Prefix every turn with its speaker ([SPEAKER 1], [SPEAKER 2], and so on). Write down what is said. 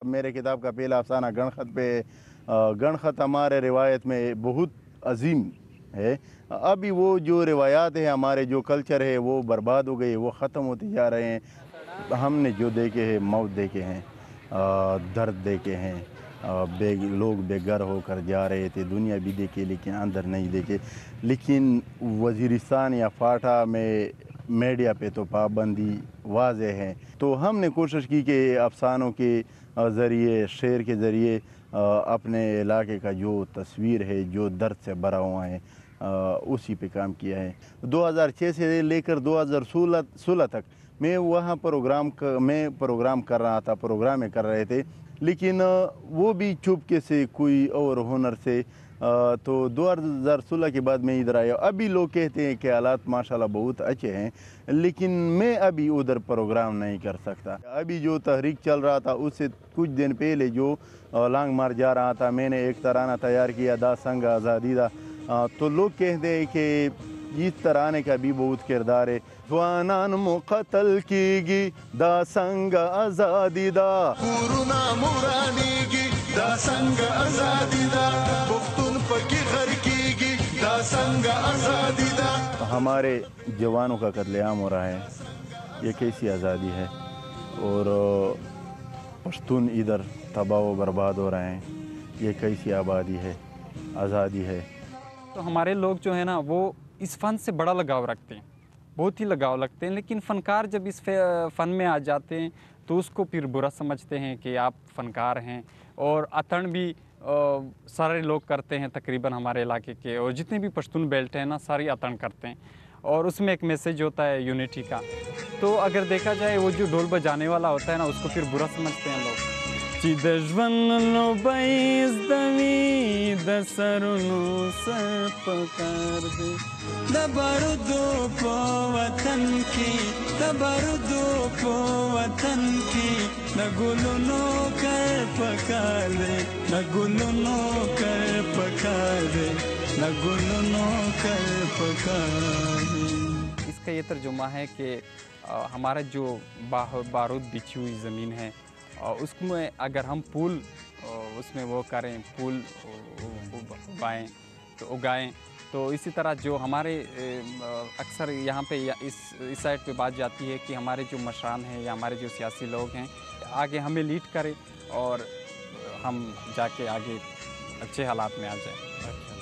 [SPEAKER 1] मेरे किताब का पहला अफसाना गणखत पे गणखत हमारे रिवायत में बहुत अजीम है। अभी वो जो रिवायात है, हमारे जो कल्चर है वो बर्बाद हो गए, वो ख़त्म होते जा रहे हैं। हमने जो देखे हैं, मौत देखे हैं, दर्द देखे हैं, लोग बेघर होकर जा रहे थे, दुनिया भी देखे लेकिन अंदर नहीं देखे। लेकिन वज़ीरिस्तान या फाटा में मीडिया पे तो पाबंदी वाज़े है। तो हमने कोशिश की कि अफसानों के ज़रिए, शेर के ज़रिए अपने इलाके का जो तस्वीर है, जो दर्द से भरा हुआ है, उसी पे काम किया है। 2006 से लेकर 2016 तक मैं वहाँ प्रोग्राम कर रहा था, प्रोग्रामें कर रहे थे, लेकिन वो भी चुपके से कोई और हुनर से। तो 2016 के बाद मैं इधर आया। अभी लोग कहते हैं कि हालात माशाल्लाह बहुत अच्छे हैं, लेकिन मैं अभी उधर प्रोग्राम नहीं कर सकता। अभी जो तहरीक चल रहा था उससे कुछ दिन पहले जो लॉन्ग मार्च जा रहा था, मैंने एक तराना तैयार किया, दा संग आज़ादी दा। तो लोग कहते हैं कि इस तराने का भी बहुत किरदार है। जवानान मुक़त्तल कीगी दा संग आज़ादी दा, पुरुना मुरानीगी दा संग आज़ादी दा, पुख्तून पकी घर कीगी दा संग आज़ादी दा। हमारे जवानों का कत्लेआम हो रहा है, ये कैसी आज़ादी है? और पश्तून इधर तबाह व बर्बाद हो रहे हैं, ये कैसी आबादी है, आज़ादी है?
[SPEAKER 2] तो हमारे लोग जो है ना, वो इस फ़न से बड़ा लगाव रखते हैं, बहुत ही लगाव रखते हैं। लेकिन फ़नकार जब इस फ़न में आ जाते हैं तो उसको फिर बुरा समझते हैं कि आप फ़नकार हैं। और अतन भी सारे लोग करते हैं तकरीबन हमारे इलाके के, और जितने भी पश्तून बेल्ट हैं ना, सारी अतन करते हैं। और उसमें एक मैसेज होता है यूनिटी का। तो अगर देखा जाए, वो जो ढोल बजाने वाला होता है ना, उसको फिर बुरा समझते हैं लोग। چې د ژوند لوبۍ زده وي د سرونو سر پکار دی، د بارودو په وطن کې، د بارودو په وطن کې د ګلونو کر پکار دی، د ګلونو کر پکار دی، د ګلونو کر پکار دی۔ اس کا یہ ترجمہ ہے کہ ہمارا جو بارود بچھی ہوئی زمین ہے، اس میں اگر ہم پھول اس میں وہ کریں، پھول اگائیں تو اسی طرح جو ہمارے اکثر یہاں پہ اس سائڈ پہ بات جاتی ہے کہ ہمارے جو مشران ہیں یا ہمارے جو سیاسی لوگ ہیں آگے ہمیں لیڈ کریں اور ہم جا کے آگے اچھے حالات میں آ جائیں۔